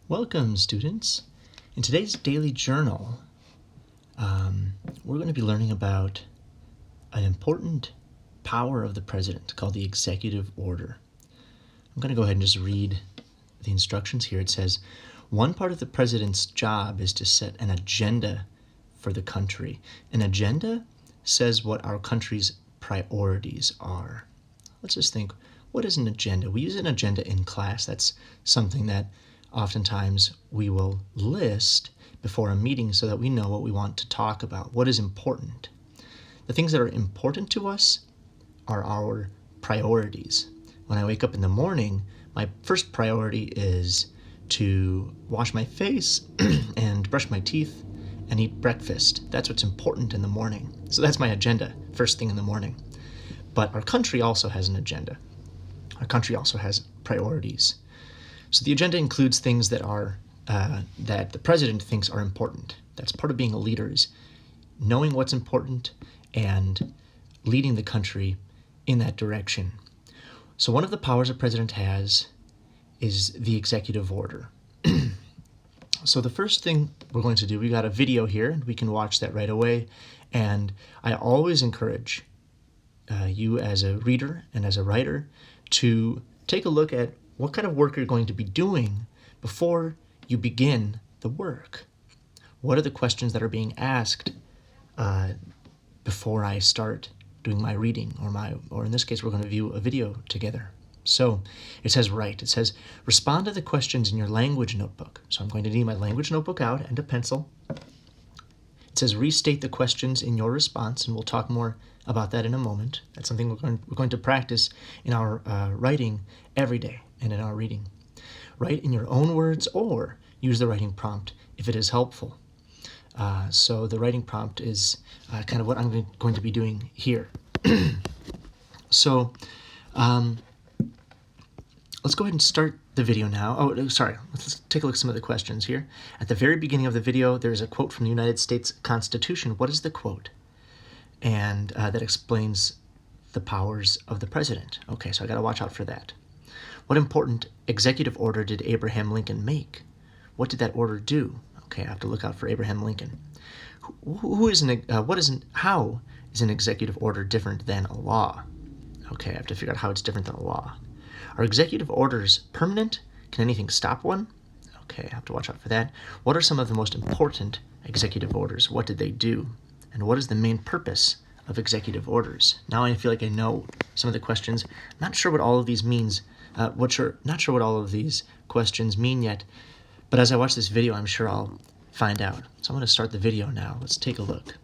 Welcome, students. In today's daily journal, we're going to be learning about an important power of the president called the executive order. I'm going to go ahead and just read the instructions here. It says, one part of the president's job is to set an agenda for the country. An agenda says what our country's priorities are. Let's just think, what is an agenda? We use an agenda in class. That's something that oftentimes we will list before a meeting so that we know what we want to talk about, what is important. The things that are important to us are our priorities. When I wake up in the morning, my first priority is to wash my face and brush my teeth and eat breakfast. That's what's important in the morning. So that's my agenda, first thing in the morning. But our country also has an agenda. Our country also has priorities. So the agenda includes things that are that the president thinks are important. That's part of being a leader, is knowing what's important and leading the country in that direction. So one of the powers a president has is the executive order. So the first thing we're going to do, we got a video here, and we can watch that right away. And I always encourage you as a reader and as a writer to take a look at what kind of work you're going to be doing before you begin the work. What are the questions that are being asked before I start doing my reading, or in this case, we're going to view a video together. So it says it says, respond to the questions in your language notebook. So I'm going to need my language notebook out and a pencil. It says, restate the questions in your response, and we'll talk more about that in a moment. That's something we're going to practice in our writing every day and in our reading. Write in your own words or use the writing prompt if it is helpful. So the writing prompt is kind of what I'm going to be doing here. So let's go ahead and start the video now. Oh, sorry. Let's take a look at some of the questions here. At the very beginning of the video, there's a quote from the United States Constitution. What is the quote? And that explains the powers of the president. Okay, so I got to watch out for that. What important executive order did Abraham Lincoln make? What did that order do? Okay, I have to look out for Abraham Lincoln. How is an executive order different than a law? Okay, I have to figure out how it's different than a law. Are executive orders permanent? Can anything stop one? Okay, I have to watch out for that. What are some of the most important executive orders? What did they do? And what is the main purpose of executive orders? Now I feel like I know some of the questions. Not sure what all of these means. Not sure what all of these questions mean yet. But as I watch this video, I'm sure I'll find out. So I'm going to start the video now. Let's take a look.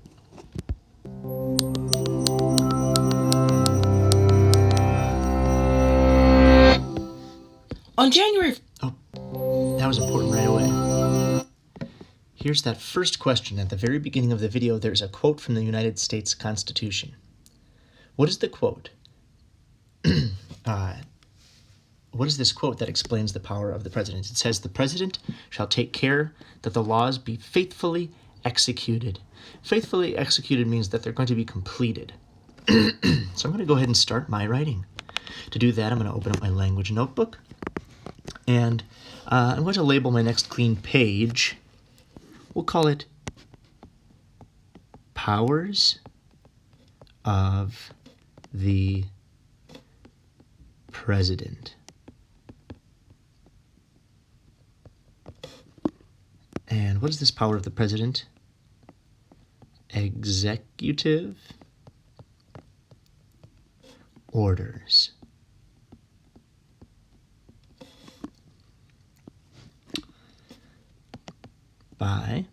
On January... Oh, that was important right away. Here's that first question. At the very beginning of the video, there's a quote from the United States Constitution. What is the quote? What is this quote that explains the power of the president? It says, the president shall take care that the laws be faithfully executed. Faithfully executed means that they're going to be completed. So I'm going to go ahead and start my writing. To do that, I'm going to open up my language notebook. And I'm going to label my next clean page. We'll call it Powers of the President. And what is this power of the president? Executive orders. By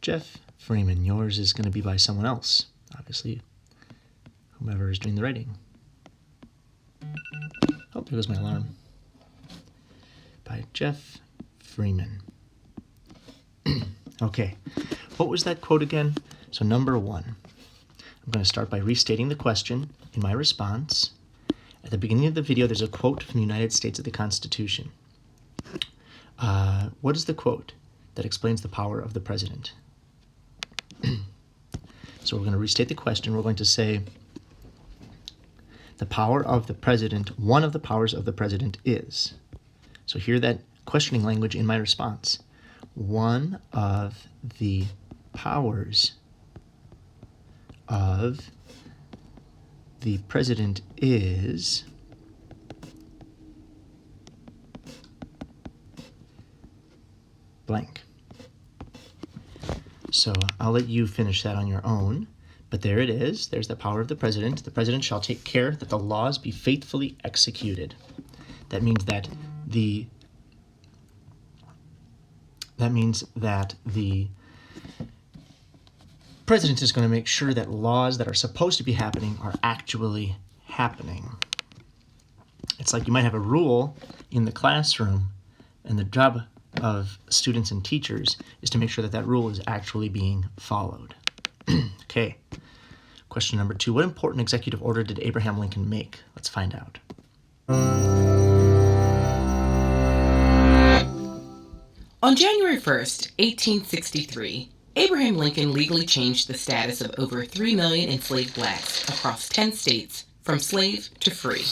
Jeff Freeman. Yours is going to be by someone else, obviously, whomever is doing the writing. Oh, there goes my alarm. By Jeff Freeman. Okay, what was that quote again? So number one, I'm going to start by restating the question in my response. At the beginning of the video, there's a quote from the United States of the Constitution. What is the quote that explains the power of the president? So we're going to restate the question. We're going to say, the power of the president, one of the powers of the president is. So hear that questioning language in my response. One of the powers of the president is blank. So I'll let you finish that on your own, but there it is. There's the power of the president. The president shall take care that the laws be faithfully executed. That means that the president is going to make sure that laws that are supposed to be happening are actually happening. It's like you might have a rule in the classroom, and the job of students and teachers is to make sure that that rule is actually being followed. Okay, question number 2. What important executive order did Abraham Lincoln make? Let's find out. On January 1st, 1863, Abraham Lincoln legally changed the status of over 3 million enslaved blacks across 10 states from slave to free.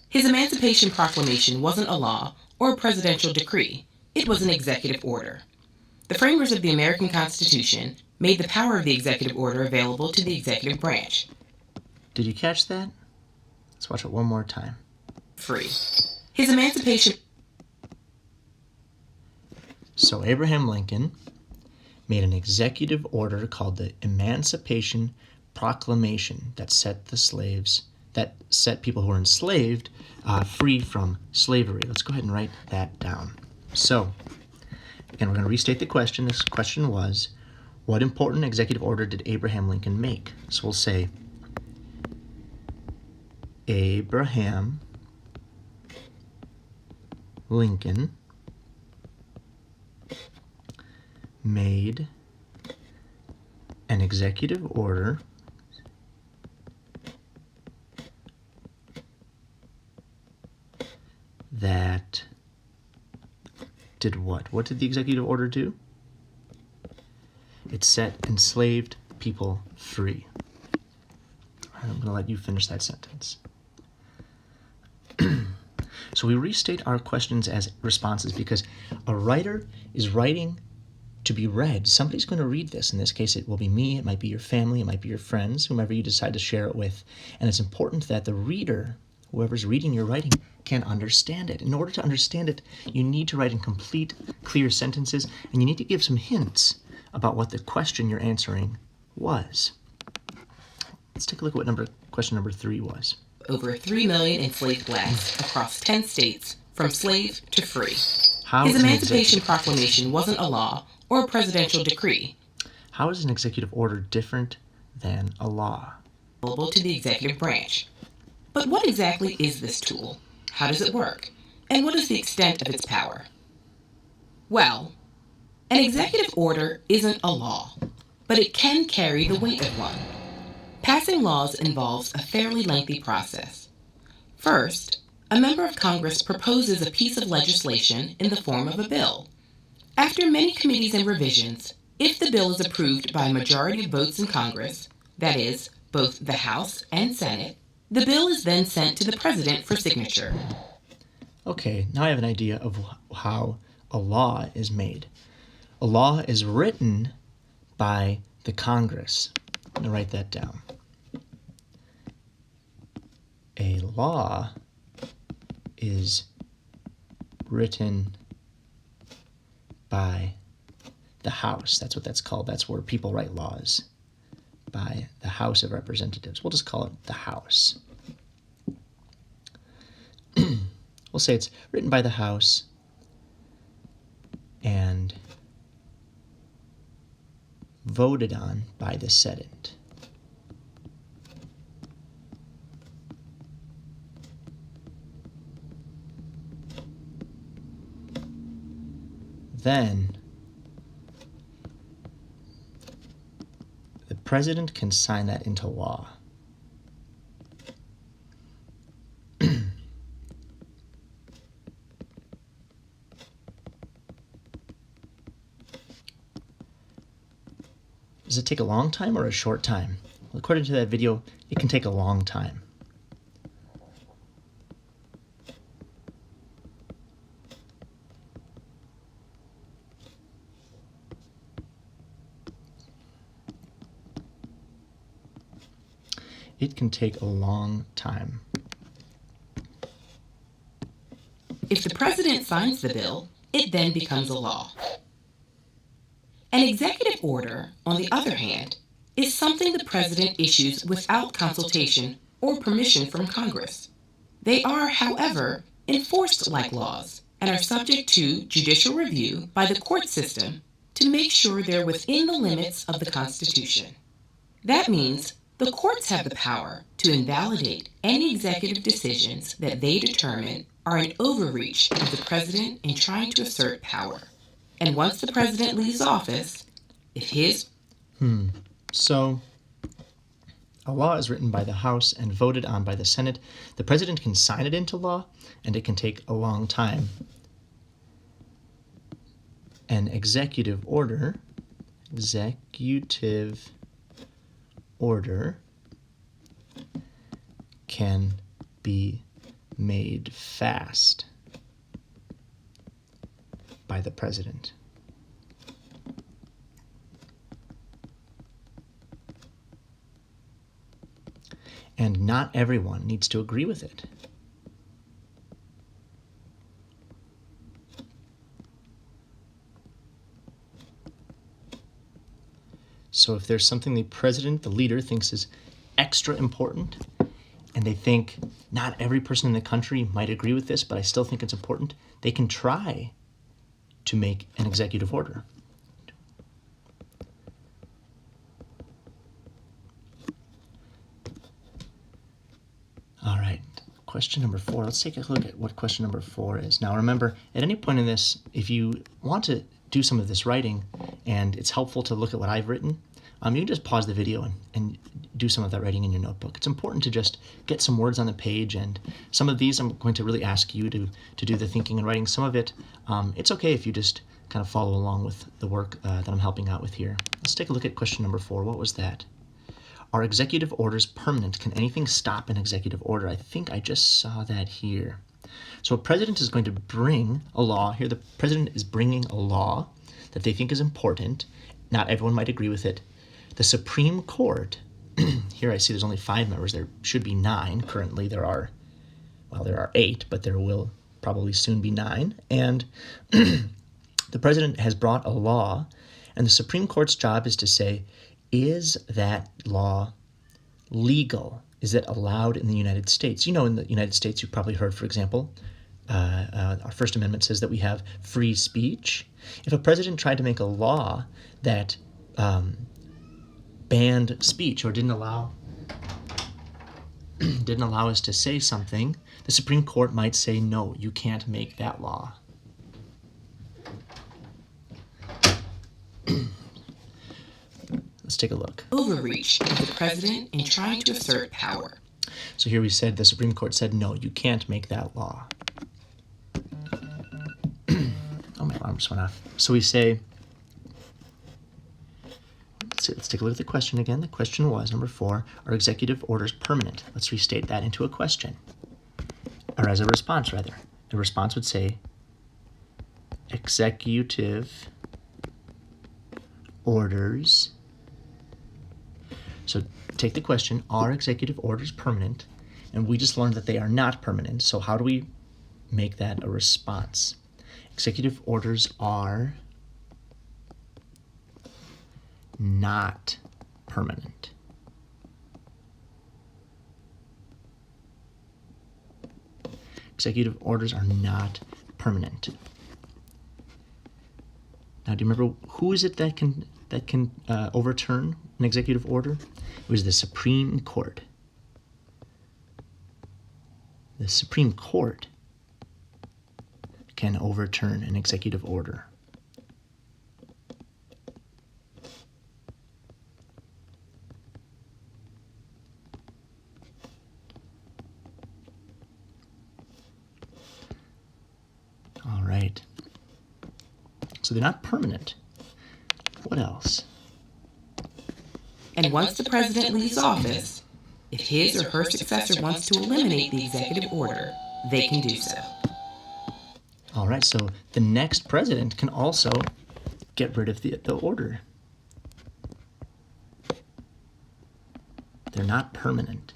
His Emancipation Proclamation wasn't a law or a presidential decree. It was an executive order. The framers of the American Constitution made the power of the executive order available to the executive branch. Did you catch that? Let's watch it one more time. Free. His Emancipation... So Abraham Lincoln made an executive order called the Emancipation Proclamation that set people who were enslaved free from slavery. Let's go ahead and write that down. So, again, we're going to restate the question. This question was, what important executive order did Abraham Lincoln make? So we'll say, Abraham Lincoln made an executive order that did what? What did the executive order do? It set enslaved people free. I'm going to let you finish that sentence. So we restate our questions as responses because a writer is writing to be read. Somebody's going to read this. In this case, it will be me, it might be your family, it might be your friends, whomever you decide to share it with. And it's important that the reader, whoever's reading your writing, can understand it. In order to understand it, you need to write in complete, clear sentences, and you need to give some hints about what the question you're answering was. Let's take a look at what question number 3 was. Over 3 million enslaved blacks across 10 states from slave to free. How His is an Emancipation Proclamation wasn't a law or a presidential decree. How is an executive order different than a law? Available to the executive branch. But what exactly is this tool? How does it work? And what is the extent of its power? Well, an executive order isn't a law, but it can carry the weight of one. Passing laws involves a fairly lengthy process. First, a member of Congress proposes a piece of legislation in the form of a bill. After many committees and revisions, if the bill is approved by a majority of votes in Congress, that is, both the House and Senate, the bill is then sent to the President for signature. Okay, now I have an idea of how a law is made. A law is written by the Congress. I'm going to write that down. A law is written by the House. That's what that's called. That's where people write laws. By the House of Representatives. We'll just call it the House. We'll say it's written by the House and voted on by the Senate. Then the president can sign that into law. Does it take a long time or a short time? Well, according to that video, it can take a long time. it can take a long time. If the president signs the bill, it then becomes a law. An executive order, on the other hand, is something the president issues without consultation or permission from Congress. They are, however, enforced like laws and are subject to judicial review by the court system to make sure they're within the limits of the Constitution. That means the courts have the power to invalidate any executive decisions that they determine are an overreach of the president in trying to assert power. And once the president leaves office, if his... So, a law is written by the House and voted on by the Senate. The president can sign it into law, and it can take a long time. An executive order can be made fast by the president. And not everyone needs to agree with it. So if there's something the president, the leader, thinks is extra important, and they think not every person in the country might agree with this, but I still think it's important, they can try to make an executive order. All right, question number 4. Let's take a look at what question number 4 is. Now remember, at any point in this, if you want to do some of this writing, and it's helpful to look at what I've written, you can just pause the video and do some of that writing in your notebook. It's important to just get some words on the page, and some of these I'm going to really ask you to do the thinking and writing. Some of it, it's okay if you just kind of follow along with the work that I'm helping out with here. Let's take a look at question number 4. What was that? Are executive orders permanent? Can anything stop an executive order? I think I just saw that here. So a president is going to bring a law. Here the president is bringing a law that they think is important. Not everyone might agree with it. The Supreme Court, here I see there's only 5 members. There should be 9. Currently there are 8, but there will probably soon be 9. And the president has brought a law, and the Supreme Court's job is to say, is that law legal? Is it allowed in the United States? You know, in the United States, you've probably heard, for example, our First Amendment says that we have free speech. If a president tried to make a law that banned speech or didn't allow us to say something, the Supreme Court might say, no, you can't make that law. Let's take a look. Overreach of the president in trying to assert power. So here we said the Supreme Court said, no, you can't make that law. Oh, my alarm just went off. So we say, let's take a look at the question again. The question was, number 4, are executive orders permanent? Let's restate that into a question. Or as a response, rather. The response would say, executive orders. So take the question, are executive orders permanent? And we just learned that they are not permanent. So how do we make that a response? Executive orders are not permanent. Executive orders are not permanent. Now, do you remember who is it that can overturn an executive order? It was the Supreme Court. The Supreme Court can overturn an executive order. All right. So they're not permanent. What else? And once the president leaves office, if his or her successor wants to eliminate the executive order, they can do so. All right, so the next president can also get rid of the order. they're not permanent.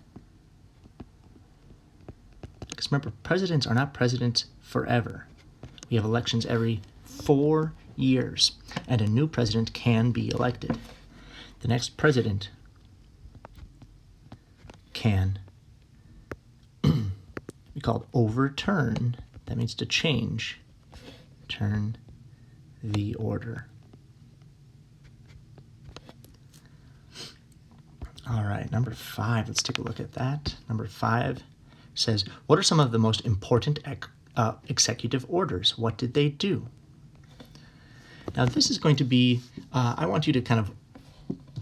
Because remember, presidents are not presidents forever. We have elections every 4 years, and a new president can be elected. The next president can be called overturn. That means to change, turn the order. All right, number 5, let's take a look at that. Number 5 says, what are some of the most important executive orders? What did they do? Now this is going to be, I want you to kind of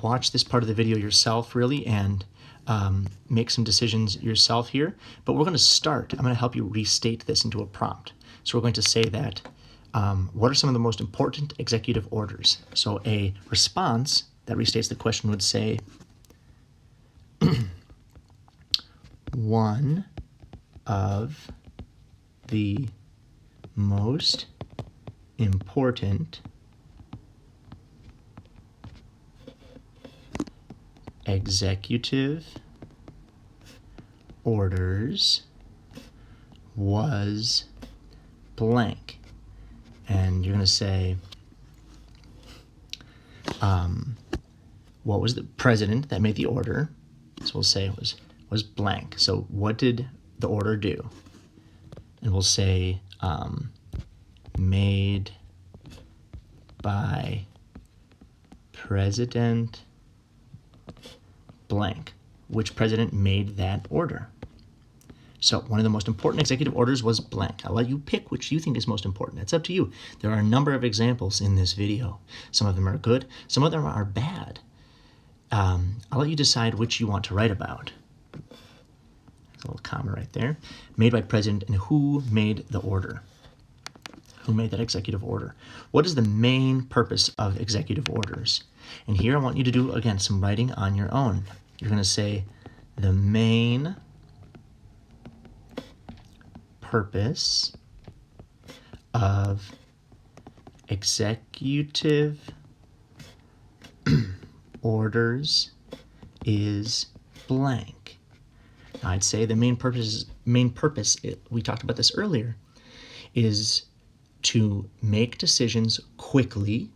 watch this part of the video yourself really and make some decisions yourself here. But we're going to start, I'm going to help you restate this into a prompt. So we're going to say that, what are some of the most important executive orders? So a response that restates the question would say, one of the most important executive orders was blank. And you're going to say, what was the president that made the order? So we'll say it was blank. So what did the order do? And we'll say made by President blank. Which president made that order? So one of the most important executive orders was blank. I'll let you pick which you think is most important. It's up to you. There are a number of examples in this video. Some of them are good, some of them are bad. I'll let you decide which you want to write about. There's a little comma right there. Made by president, and who made the order? Who made that executive order? What is the main purpose of executive orders? And here I want you to do, again, some writing on your own. You're going to say the main purpose of executive orders is blank. Now I'd say the main purpose, we talked about this earlier, is to make decisions quickly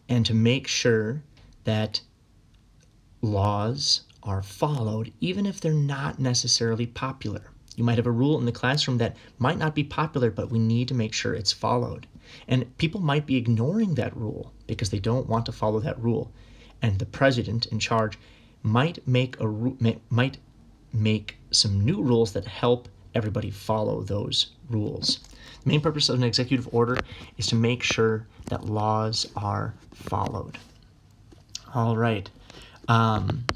and to make sure that laws are followed, even if they're not necessarily popular. You might have a rule in the classroom that might not be popular, but we need to make sure it's followed. And people might be ignoring that rule because they don't want to follow that rule. And the president in charge might make some new rules that help everybody follow those rules. The main purpose of an executive order is to make sure that laws are followed. All right.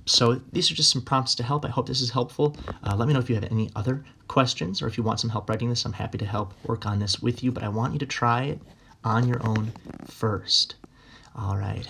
So these are just some prompts to help. I hope this is helpful. Let me know if you have any other questions or if you want some help writing this. I'm happy to help work on this with you, but I want you to try it on your own first. All right.